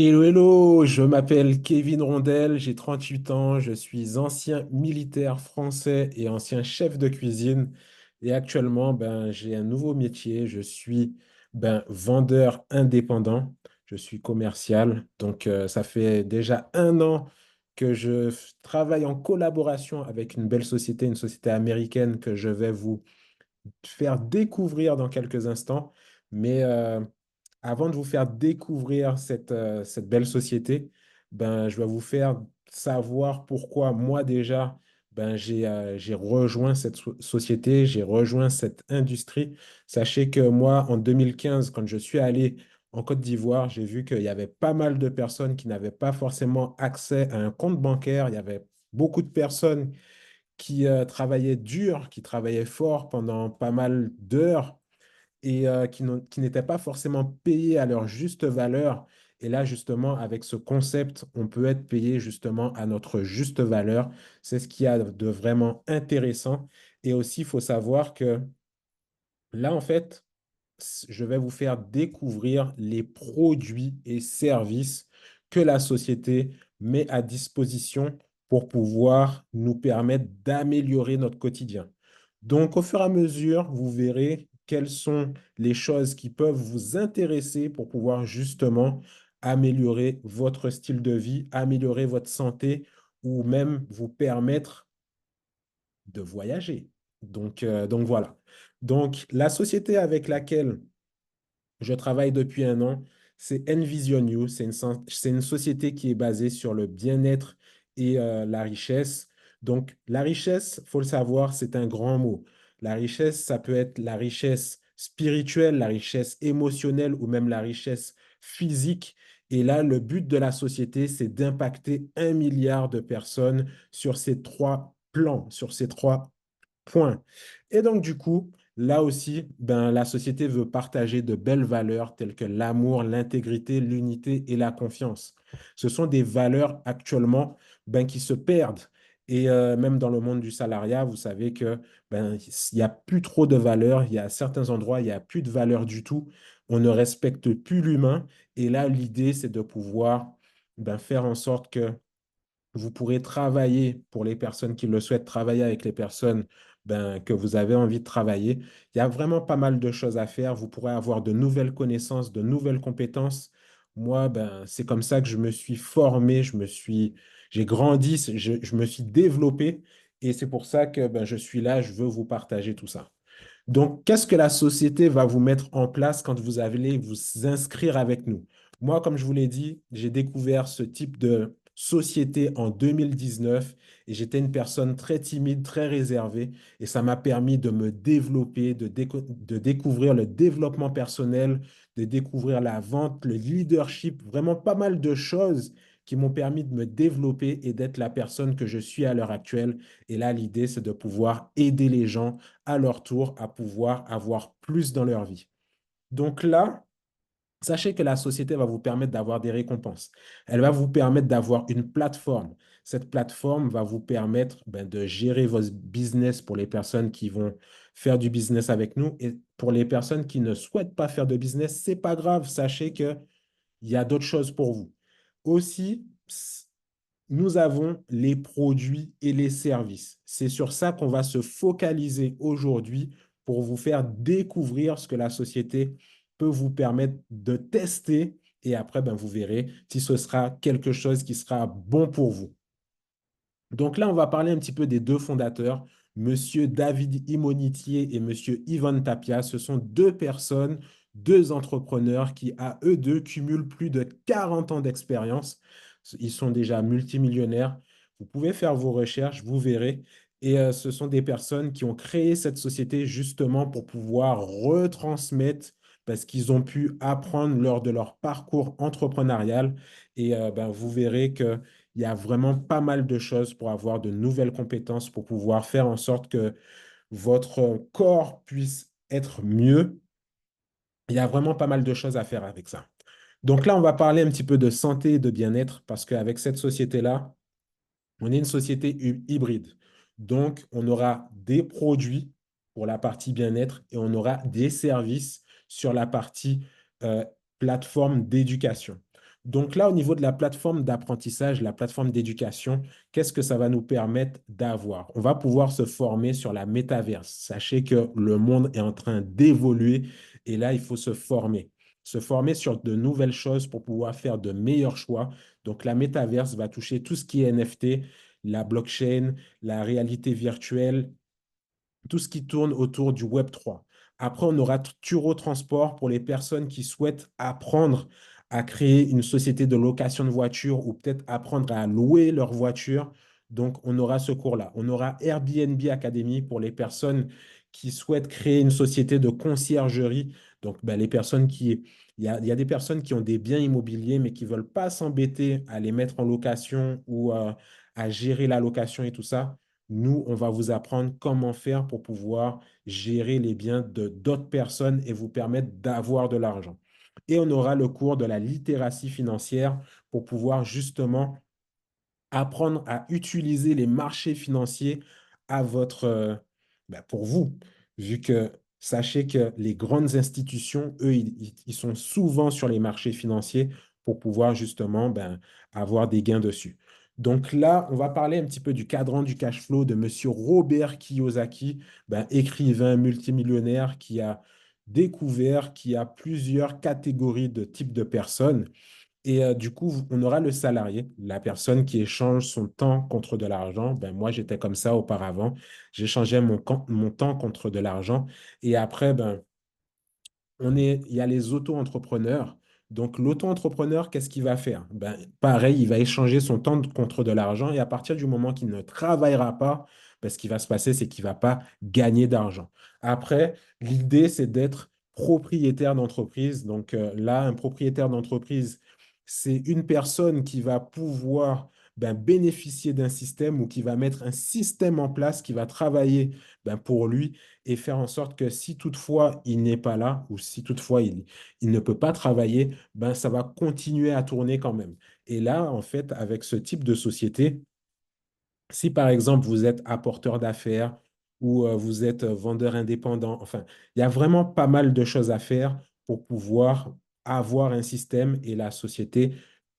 Hello, hello, je m'appelle Kevin Rondel, j'ai 38 ans, je suis ancien militaire français et ancien chef de cuisine. Et actuellement, j'ai un nouveau métier, je suis vendeur indépendant, je suis commercial. Donc, ça fait déjà un an que travaille en collaboration avec une belle société, une société américaine que je vais vous faire découvrir dans quelques instants. Mais avant de vous faire découvrir cette belle société, je vais vous faire savoir pourquoi moi déjà, j'ai rejoint cette société, j'ai rejoint cette industrie. Sachez que moi, en 2015, quand je suis allé en Côte d'Ivoire, j'ai vu qu'il y avait pas mal de personnes qui n'avaient pas forcément accès à un compte bancaire. Il y avait beaucoup de personnes qui travaillaient dur, qui travaillaient fort pendant pas mal d'heures et qui n'étaient pas forcément payés à leur juste valeur. Et là, justement, avec ce concept, on peut être payé justement à notre juste valeur. C'est ce qu'il y a de vraiment intéressant. Et aussi, il faut savoir que là, en fait, je vais vous faire découvrir les produits et services que la société met à disposition pour pouvoir nous permettre d'améliorer notre quotidien. Donc, au fur et à mesure, vous verrez quelles sont les choses qui peuvent vous intéresser pour pouvoir justement améliorer votre style de vie, améliorer votre santé ou même vous permettre de voyager. Donc voilà. Donc, la société avec laquelle je travaille depuis un an. C'est Envision You. C'est une société qui est basée sur le bien-être et la richesse. Donc, la richesse, faut le savoir, c'est un grand mot. La richesse, ça peut être la richesse spirituelle, la richesse émotionnelle ou même la richesse physique. Et là, le but de la société, c'est d'impacter 1 milliard de personnes sur ces trois plans, sur ces trois point. Et donc, du coup, là aussi, la société veut partager de belles valeurs telles que l'amour, l'intégrité, l'unité et la confiance. Ce sont des valeurs actuellement qui se perdent. Et même dans le monde du salariat, vous savez que il n'y a plus trop de valeurs. Il y a certains endroits, il n'y a plus de valeurs du tout. On ne respecte plus l'humain. Et là, l'idée, c'est de pouvoir faire en sorte que vous pourrez travailler pour les personnes qui le souhaitent, travailler avec les personnes que vous avez envie de travailler. Il y a vraiment pas mal de choses à faire. Vous pourrez avoir de nouvelles connaissances, de nouvelles compétences. Moi, c'est comme ça que je me suis formé, j'ai grandi, je me suis développé et c'est pour ça que je suis là, je veux vous partager tout ça. Donc, qu'est-ce que la société va vous mettre en place quand vous allez vous inscrire avec nous? Moi, comme je vous l'ai dit, j'ai découvert ce type de société en 2019 et j'étais une personne très timide, très réservée et ça m'a permis de me développer, de découvrir le développement personnel, de découvrir la vente, le leadership, vraiment pas mal de choses qui m'ont permis de me développer et d'être la personne que je suis à l'heure actuelle. Et là, l'idée, c'est de pouvoir aider les gens à leur tour à pouvoir avoir plus dans leur vie. Donc là, sachez que la société va vous permettre d'avoir des récompenses. Elle va vous permettre d'avoir une plateforme. Cette plateforme va vous permettre de gérer vos business pour les personnes qui vont faire du business avec nous. Et pour les personnes qui ne souhaitent pas faire de business, c'est pas grave. Sachez qu'il y a d'autres choses pour vous. Aussi, nous avons les produits et les services. C'est sur ça qu'on va se focaliser aujourd'hui pour vous faire découvrir ce que la société peut vous permettre de tester et après, vous verrez si ce sera quelque chose qui sera bon pour vous. Donc là, on va parler un petit peu des deux fondateurs, Monsieur David Imonitier et Monsieur Yvonne Tapia. Ce sont deux personnes, deux entrepreneurs qui, à eux deux, cumulent plus de 40 ans d'expérience. Ils sont déjà multimillionnaires. Vous pouvez faire vos recherches, vous verrez. Et ce sont des personnes qui ont créé cette société justement pour pouvoir retransmettre parce qu'ils ont pu apprendre lors de leur parcours entrepreneurial. Et vous verrez que il y a vraiment pas mal de choses pour avoir de nouvelles compétences, pour pouvoir faire en sorte que votre corps puisse être mieux. Il y a vraiment pas mal de choses à faire avec ça. Donc là, on va parler un petit peu de santé et de bien-être parce qu'avec cette société-là, on est une société hybride. Donc, on aura des produits pour la partie bien-être et on aura des services sur la partie euh, plateforme d'éducation. Donc là, au niveau de la plateforme d'apprentissage, la plateforme d'éducation, qu'est-ce que ça va nous permettre d'avoir? On va pouvoir se former sur la métaverse. Sachez que le monde est en train d'évoluer et là, il faut se former. Se former sur de nouvelles choses pour pouvoir faire de meilleurs choix. Donc la métaverse va toucher tout ce qui est NFT, la blockchain, la réalité virtuelle, tout ce qui tourne autour du Web3. Après, on aura Turo Transport pour les personnes qui souhaitent apprendre à créer une société de location de voitures ou peut-être apprendre à louer leur voiture. Donc, on aura ce cours-là. On aura Airbnb Academy pour les personnes qui souhaitent créer une société de conciergerie. Donc, ben, les personnes qui... il y a des personnes qui ont des biens immobiliers, mais qui ne veulent pas s'embêter à les mettre en location ou à gérer la location et tout ça. Nous, on va vous apprendre comment faire pour pouvoir gérer les biens de d'autres personnes et vous permettre d'avoir de l'argent. Et on aura le cours de la littératie financière pour pouvoir justement apprendre à utiliser les marchés financiers à pour vous, vu que sachez que les grandes institutions, eux, ils sont souvent sur les marchés financiers pour pouvoir justement avoir des gains dessus. Donc là, on va parler un petit peu du cadran du cash flow de Monsieur Robert Kiyosaki, écrivain multimillionnaire qui a découvert qu'il y a plusieurs catégories de types de personnes. Et du coup, on aura le salarié, la personne qui échange son temps contre de l'argent. Ben, moi, j'étais comme ça auparavant. J'échangeais mon temps contre de l'argent. Et après, il y a les auto-entrepreneurs. Donc, l'auto-entrepreneur, qu'est-ce qu'il va faire? Ben, pareil, il va échanger son temps contre de l'argent et à partir du moment qu'il ne travaillera pas, ben, ce qui va se passer, c'est qu'il ne va pas gagner d'argent. Après, l'idée, c'est d'être propriétaire d'entreprise. Donc, là, un propriétaire d'entreprise, c'est une personne qui va pouvoir bénéficier d'un système ou qui va mettre un système en place qui va travailler pour lui et faire en sorte que si toutefois il n'est pas là ou si toutefois il ne peut pas travailler, ça va continuer à tourner quand même. Et là, en fait, avec ce type de société, si par exemple vous êtes apporteur d'affaires ou vous êtes vendeur indépendant, enfin, il y a vraiment pas mal de choses à faire pour pouvoir avoir un système et la société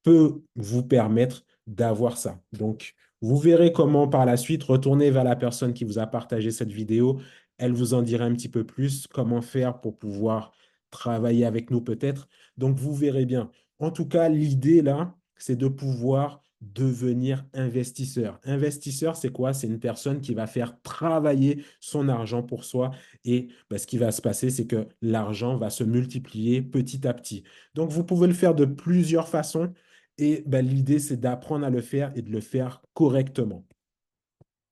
peut vous permettre d'avoir ça. Donc, vous verrez comment par la suite retourner vers la personne qui vous a partagé cette vidéo. Elle vous en dira un petit peu plus comment faire pour pouvoir travailler avec nous peut-être. Donc, vous verrez bien. En tout cas, l'idée là, c'est de pouvoir devenir investisseur. Investisseur, c'est quoi? C'est une personne qui va faire travailler son argent pour soi et ce qui va se passer, c'est que l'argent va se multiplier petit à petit. Donc, vous pouvez le faire de plusieurs façons et l'idée, c'est d'apprendre à le faire et de le faire correctement.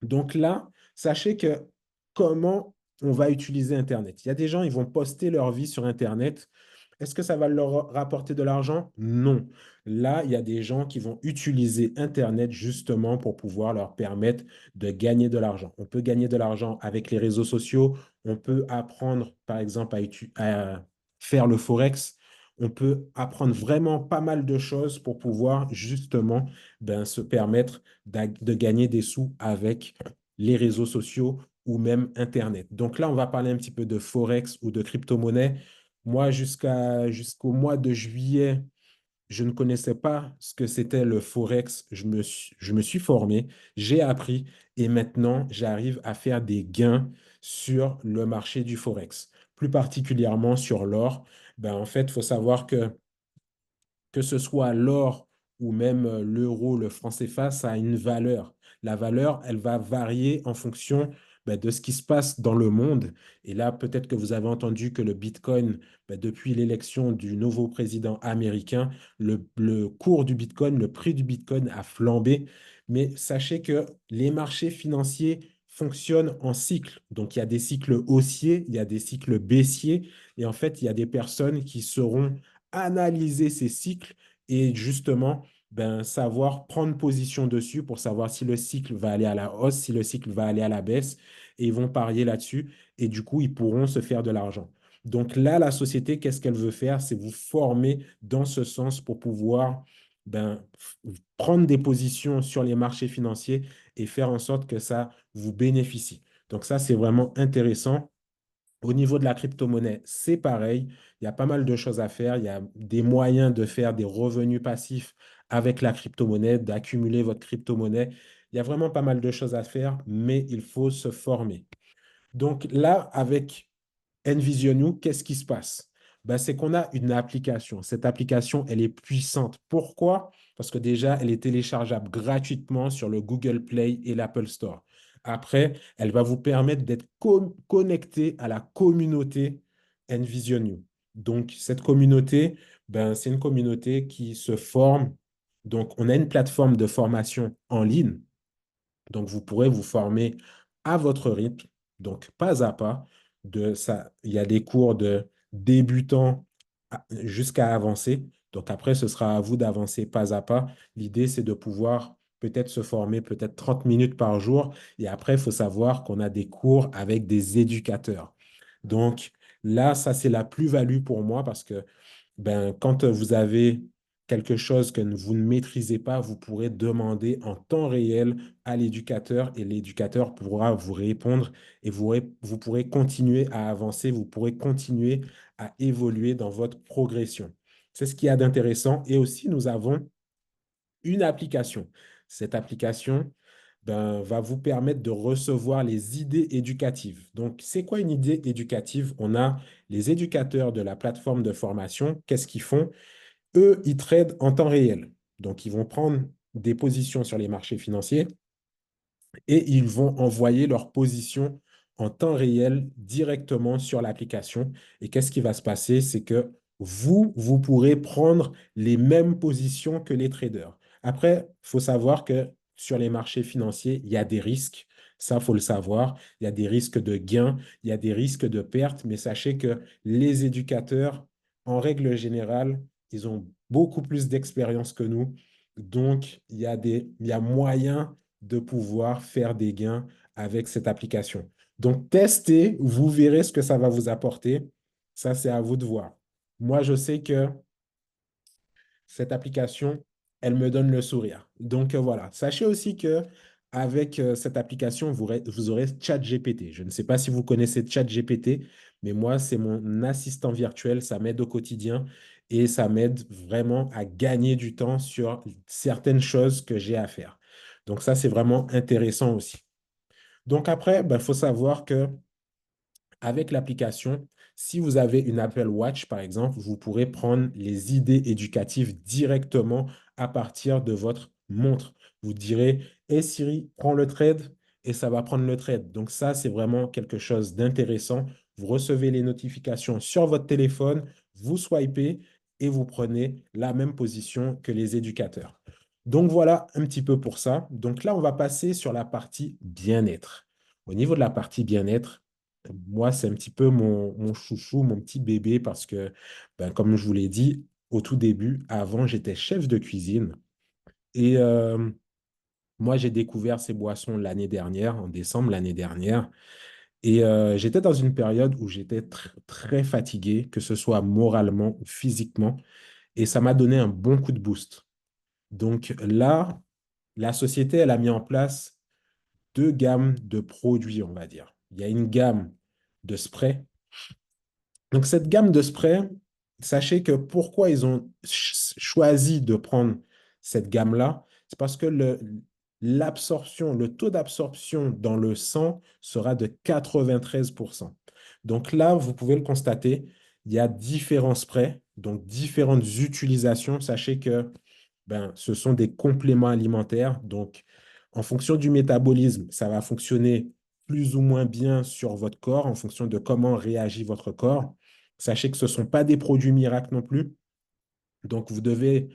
Donc là, sachez que comment on va utiliser Internet. Il y a des gens, ils vont poster leur vie sur Internet. Est-ce que ça va leur rapporter de l'argent? Non. Là, il y a des gens qui vont utiliser Internet justement pour pouvoir leur permettre de gagner de l'argent. On peut gagner de l'argent avec les réseaux sociaux. On peut apprendre, par exemple, à faire le Forex. On peut apprendre vraiment pas mal de choses pour pouvoir justement se permettre de gagner des sous avec les réseaux sociaux ou même Internet. Donc là, on va parler un petit peu de Forex ou de crypto-monnaie. Moi, jusqu'au mois de juillet, je ne connaissais pas ce que c'était le Forex. Je me suis formé, j'ai appris et maintenant, j'arrive à faire des gains sur le marché du Forex, plus particulièrement sur l'or. En fait, il faut savoir que ce soit l'or ou même l'euro, le franc CFA, ça a une valeur. La valeur, elle va varier en fonction de ce qui se passe dans le monde. Et là, peut-être que vous avez entendu que le Bitcoin, depuis l'élection du nouveau président américain, le cours du Bitcoin, le prix du Bitcoin a flambé. Mais sachez que les marchés financiers fonctionnent en cycles. Donc, il y a des cycles haussiers, il y a des cycles baissiers. Et en fait, il y a des personnes qui seront analyser ces cycles et justement savoir prendre position dessus pour savoir si le cycle va aller à la hausse, si le cycle va aller à la baisse, et ils vont parier là-dessus et du coup, ils pourront se faire de l'argent. Donc là, la société, qu'est-ce qu'elle veut faire? C'est vous former dans ce sens pour pouvoir prendre des positions sur les marchés financiers et faire en sorte que ça vous bénéficie. Donc ça, c'est vraiment intéressant Au niveau de la crypto-monnaie, c'est pareil. Il y a pas mal de choses à faire. Il y a des moyens de faire des revenus passifs avec la crypto-monnaie, d'accumuler votre crypto-monnaie. Il y a vraiment pas mal de choses à faire, mais il faut se former. Donc là, avec Envision, qu'est-ce qui se passe? Ben, c'est qu'on a une application. Cette application, elle est puissante. Pourquoi? Parce que déjà, elle est téléchargeable gratuitement sur le Google Play et l'Apple Store. Après, elle va vous permettre d'être connecté à la communauté Envision. Donc, cette communauté, ben, c'est une communauté qui se forme. Donc, on a une plateforme de formation en ligne donc, vous pourrez vous former à votre rythme, donc pas à pas. De ça, il y a des cours de débutant jusqu'à avancer. Donc après, ce sera à vous d'avancer pas à pas. L'idée, c'est de pouvoir peut-être se former peut-être 30 minutes par jour. Et après, il faut savoir qu'on a des cours avec des éducateurs. Donc là, ça, c'est la plus-value pour moi parce que ben, quand vous avez quelque chose que vous ne maîtrisez pas, vous pourrez demander en temps réel à l'éducateur et l'éducateur pourra vous répondre et vous pourrez continuer à avancer, vous pourrez continuer à évoluer dans votre progression. C'est ce qu'il y a d'intéressant. Et aussi, nous avons une application. Cette application ben, va vous permettre de recevoir les idées éducatives. Donc, c'est quoi une idée éducative? On a les éducateurs de la plateforme de formation. Qu'est-ce qu'ils font? Eux, ils tradent en temps réel. Donc, ils vont prendre des positions sur les marchés financiers et ils vont envoyer leur position en temps réel directement sur l'application. Et qu'est-ce qui va se passer? C'est que vous pourrez prendre les mêmes positions que les traders. Après, il faut savoir que sur les marchés financiers, il y a des risques. Ça, il faut le savoir. Il y a des risques de gains, il y a des risques de pertes, mais sachez que les éducateurs, en règle générale, ils ont beaucoup plus d'expérience que nous. Donc, il y a moyen de pouvoir faire des gains avec cette application. Donc, testez, vous verrez ce que ça va vous apporter. Ça, c'est à vous de voir. Moi, je sais que cette application, elle me donne le sourire. Donc, voilà. Sachez aussi que avec cette application, vous aurez ChatGPT. Je ne sais pas si vous connaissez ChatGPT, mais moi, c'est mon assistant virtuel. Ça m'aide au quotidien et ça m'aide vraiment à gagner du temps sur certaines choses que j'ai à faire. Donc, ça, c'est vraiment intéressant aussi. Donc, après, il faut savoir que avec l'application, si vous avez une Apple Watch, par exemple, vous pourrez prendre les idées éducatives directement à partir de votre montre. Vous direz, hey Siri, prends le trade et ça va prendre le trade. Donc ça, c'est vraiment quelque chose d'intéressant. Vous recevez les notifications sur votre téléphone, vous swipez et vous prenez la même position que les éducateurs. Donc voilà un petit peu pour ça. Donc là, on va passer sur la partie bien-être. Au niveau de la partie bien-être, moi, c'est un petit peu mon chouchou, mon petit bébé, parce que, ben, comme je vous l'ai dit au tout début, avant, j'étais chef de cuisine. Et moi, j'ai découvert ces boissons l'année dernière, en décembre l'année dernière. Et j'étais dans une période où j'étais très fatigué, que ce soit moralement ou physiquement. Et ça m'a donné un bon coup de boost. Donc là, la société, elle a mis en place deux gammes de produits, on va dire. Il y a une gamme de sprays. Donc, cette gamme de sprays, sachez que pourquoi ils ont choisi de prendre cette gamme-là, c'est parce que l'absorption, le taux d'absorption dans le sang sera de 93%. Donc là, vous pouvez le constater, il y a différents sprays, donc différentes utilisations. Sachez que ben, ce sont des compléments alimentaires. Donc, en fonction du métabolisme, ça va fonctionner plus ou moins bien sur votre corps en fonction de comment réagit votre corps. Sachez que ce ne sont pas des produits miracles non plus. Donc, vous devez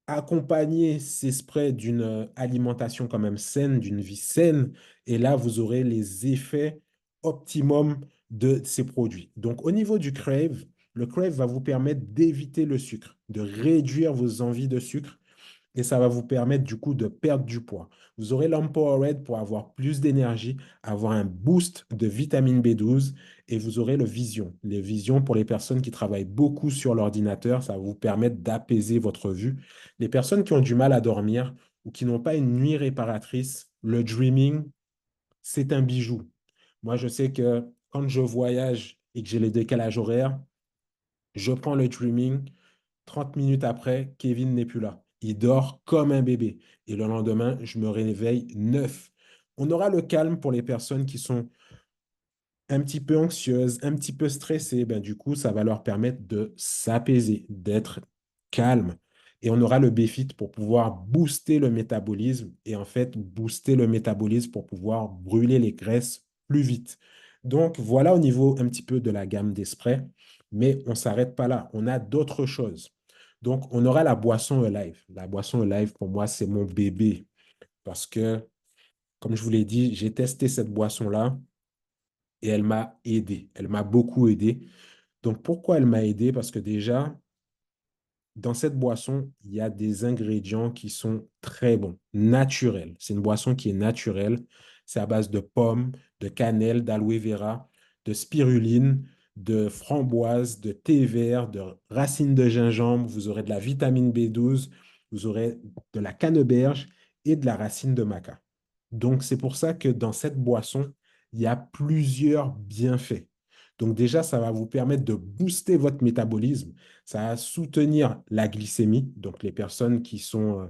accompagner ces sprays d'une alimentation quand même saine, d'une vie saine. Et là, vous aurez les effets optimum de ces produits. Donc, au niveau du Crave, le Crave va vous permettre d'éviter le sucre, de réduire vos envies de sucre et ça va vous permettre du coup de perdre du poids. Vous aurez l'Empowered pour avoir plus d'énergie, avoir un boost de vitamine B12 et vous aurez le Vision. Les Visions pour les personnes qui travaillent beaucoup sur l'ordinateur, ça va vous permettre d'apaiser votre vue. Les personnes qui ont du mal à dormir ou qui n'ont pas une nuit réparatrice, le Dreaming, c'est un bijou. Moi, je sais que quand je voyage et que j'ai les décalages horaires, je prends le Dreaming. 30 minutes après, Kevin n'est plus là. Il dort comme un bébé. Et le lendemain, je me réveille neuf. On aura le calme pour les personnes qui sont un petit peu anxieuses, un petit peu stressées. Ben, du coup, ça va leur permettre de s'apaiser, d'être calme. Et on aura le BFIT pour pouvoir booster le métabolisme et en fait, booster le métabolisme pour pouvoir brûler les graisses plus vite. Donc, voilà au niveau un petit peu de la gamme des sprays, mais on ne s'arrête pas là. On a d'autres choses. Donc, on aura la boisson Alive. La boisson Alive, pour moi, c'est mon bébé parce que, comme je vous l'ai dit, j'ai testé cette boisson-là et elle m'a aidé. Elle m'a beaucoup aidé. Donc, pourquoi elle m'a aidé? Parce que déjà, dans cette boisson, il y a des ingrédients qui sont très bons, naturels. C'est une boisson qui est naturelle. C'est à base de pommes, de cannelle, d'aloe vera, de spiruline, de framboise, de thé vert, de racines de gingembre. Vous aurez de la vitamine B12, vous aurez de la canneberge et de la racine de maca. Donc, c'est pour ça que dans cette boisson, il y a plusieurs bienfaits. Donc déjà, ça va vous permettre de booster votre métabolisme, ça va soutenir la glycémie. Donc les personnes qui sont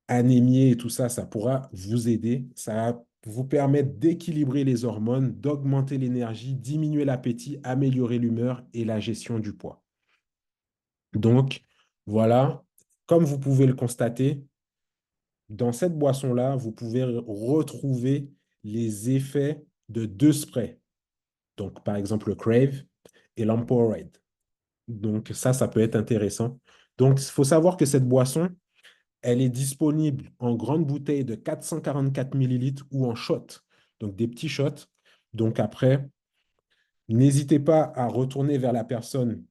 anémiées et tout ça, ça pourra vous aider. Ça va vous permettre d'équilibrer les hormones, d'augmenter l'énergie, diminuer l'appétit, améliorer l'humeur et la gestion du poids. Donc voilà, comme vous pouvez le constater, dans cette boisson-là, vous pouvez retrouver les effets de deux sprays. Donc, par exemple, le Crave et l'Empowerade. Donc, ça peut être intéressant. Donc, il faut savoir que cette boisson, elle est disponible en grande bouteille de 444 millilitres ou en shot. Donc, des petits shots. Donc, après, n'hésitez pas à retourner vers la personne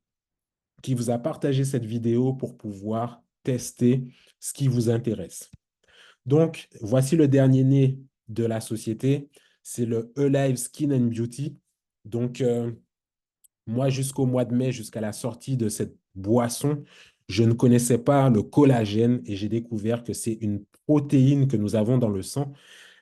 qui vous a partagé cette vidéo pour pouvoir tester ce qui vous intéresse. Donc, voici le dernier né de la société. C'est le Alive Skin and Beauty. Donc, moi, jusqu'au mois de mai, jusqu'à la sortie de cette boisson, je ne connaissais pas le collagène et j'ai découvert que c'est une protéine que nous avons dans le sang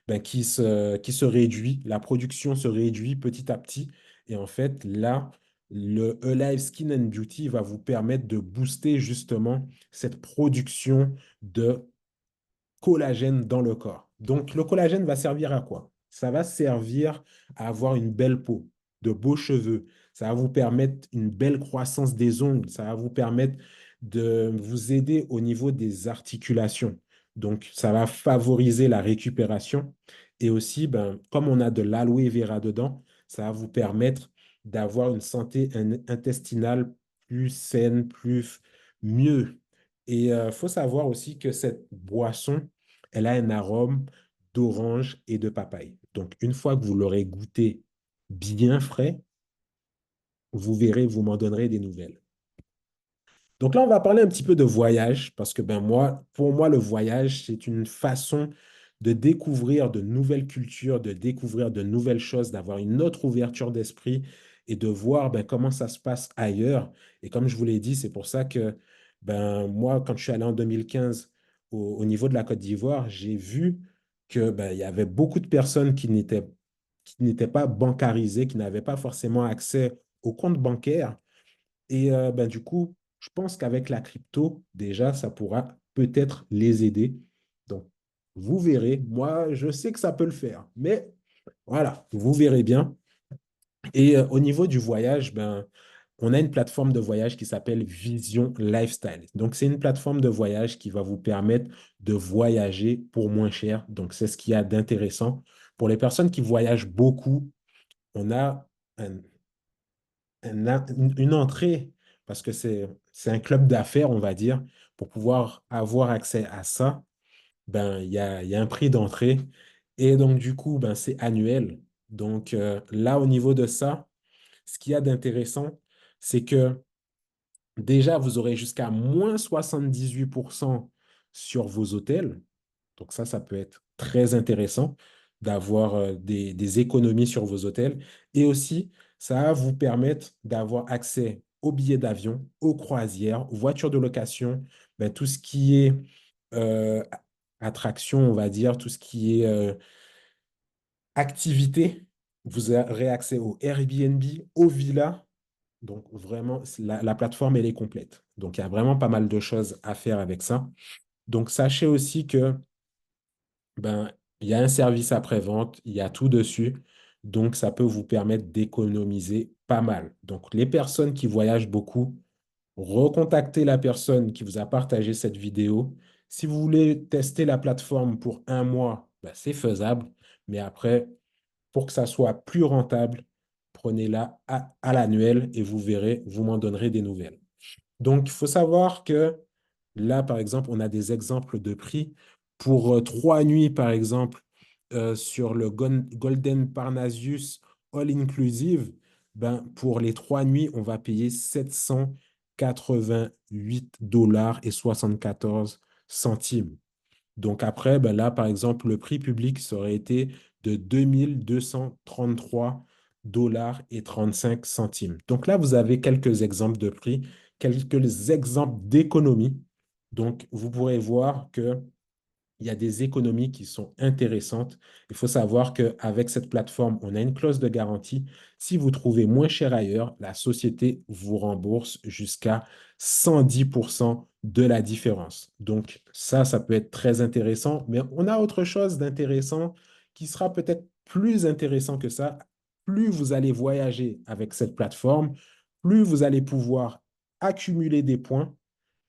ben, qui se réduit. La production se réduit petit à petit. Et en fait, là, le Alive Skin and Beauty va vous permettre de booster justement cette production de collagène dans le corps. Donc, le collagène va servir à quoi? Ça va servir à avoir une belle peau, de beaux cheveux. Ça va vous permettre une belle croissance des ongles. Ça va vous permettre de vous aider au niveau des articulations. Donc, ça va favoriser la récupération. Et aussi, ben, comme on a de l'aloe vera dedans, ça va vous permettre d'avoir une santé intestinale plus saine, mieux. Et il faut savoir aussi que cette boisson, elle a un arôme d'orange et de papaye. Donc, une fois que vous l'aurez goûté bien frais, vous verrez, vous m'en donnerez des nouvelles. Donc là, on va parler un petit peu de voyage, parce que ben moi, pour moi, le voyage, c'est une façon de découvrir de nouvelles cultures, de découvrir de nouvelles choses, d'avoir une autre ouverture d'esprit et de voir ben, comment ça se passe ailleurs. Et comme je vous l'ai dit, c'est pour ça que ben, moi, quand je suis allé en 2015 au niveau de la Côte d'Ivoire, j'ai vu que ben, il y avait beaucoup de personnes qui n'étaient pas bancarisées, qui n'avaient pas forcément accès au compte bancaire. Et ben, du coup, je pense qu'avec la crypto, déjà, ça pourra peut-être les aider. Donc, vous verrez. Moi, je sais que ça peut le faire. Mais voilà, vous verrez bien. Et au niveau du voyage, ben, on a une plateforme de voyage qui s'appelle Vision Lifestyle. Donc, c'est une plateforme de voyage qui va vous permettre de voyager pour moins cher. Donc, c'est ce qu'il y a d'intéressant. Pour les personnes qui voyagent beaucoup, on a un une entrée, parce que c'est un club d'affaires, on va dire, pour pouvoir avoir accès à ça, ben, il y a un prix d'entrée. Et donc, du coup, ben, c'est annuel. Donc, là, au niveau de ça, ce qu'il y a d'intéressant, c'est que déjà, vous aurez jusqu'à moins 78% sur vos hôtels. Donc ça peut être très intéressant d'avoir des économies sur vos hôtels. Et aussi, ça va vous permettre d'avoir accès aux billets d'avion, aux croisières, aux voitures de location, ben, tout ce qui est euh, attraction, on va dire, tout ce qui est activité. Vous aurez accès au Airbnb, aux villas. Donc, vraiment, la plateforme, elle est complète. Donc, il y a vraiment pas mal de choses à faire avec ça. Donc, sachez aussi que ben, il y a un service après-vente, il y a tout dessus. Donc, ça peut vous permettre d'économiser pas mal. Donc, les personnes qui voyagent beaucoup, recontactez la personne qui vous a partagé cette vidéo. Si vous voulez tester la plateforme pour un mois, ben, c'est faisable. Mais après, pour que ça soit plus rentable, prenez-la à l'annuel et vous verrez, vous m'en donnerez des nouvelles. Donc, il faut savoir que là, par exemple, on a des exemples de prix. Pour 3 nuits, par exemple, sur le Golden Parnassus All Inclusive, ben, pour les 3 nuits, on va payer 788 $ et 74 centimes. Donc après, ben là, par exemple, le prix public, ça aurait été de 2233 $ et 35 centimes. Donc là, vous avez quelques exemples de prix, quelques exemples d'économies. Donc, vous pourrez voir que il y a des économies qui sont intéressantes. Il faut savoir qu'avec cette plateforme, on a une clause de garantie. Si vous trouvez moins cher ailleurs, la société vous rembourse jusqu'à 110% de la différence. Donc ça peut être très intéressant, mais on a autre chose d'intéressant qui sera peut-être plus intéressant que ça. Plus vous allez voyager avec cette plateforme, plus vous allez pouvoir accumuler des points,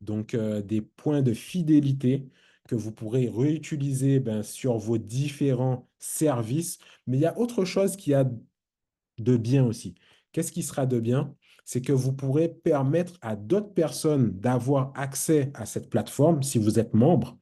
donc des points de fidélité que vous pourrez réutiliser ben, sur vos différents services. Mais il y a autre chose qui a de bien aussi. Qu'est-ce qui sera de bien? C'est que vous pourrez permettre à d'autres personnes d'avoir accès à cette plateforme si vous êtes membre.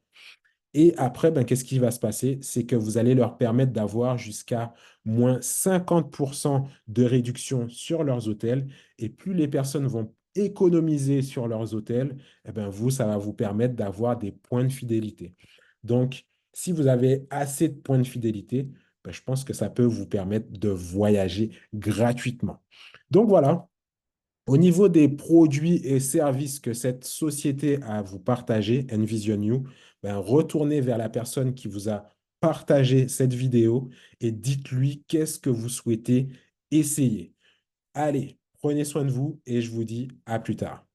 Et après, ben, qu'est-ce qui va se passer? C'est que vous allez leur permettre d'avoir jusqu'à moins 50% de réduction sur leurs hôtels. Et plus les personnes vont économiser sur leurs hôtels, eh ben, vous, ça va vous permettre d'avoir des points de fidélité. Donc, si vous avez assez de points de fidélité, ben, je pense que ça peut vous permettre de voyager gratuitement. Donc voilà, au niveau des produits et services que cette société a à vous partager, Envision You, ben, retournez vers la personne qui vous a partagé cette vidéo et dites-lui qu'est-ce que vous souhaitez essayer. Allez, prenez soin de vous et je vous dis à plus tard.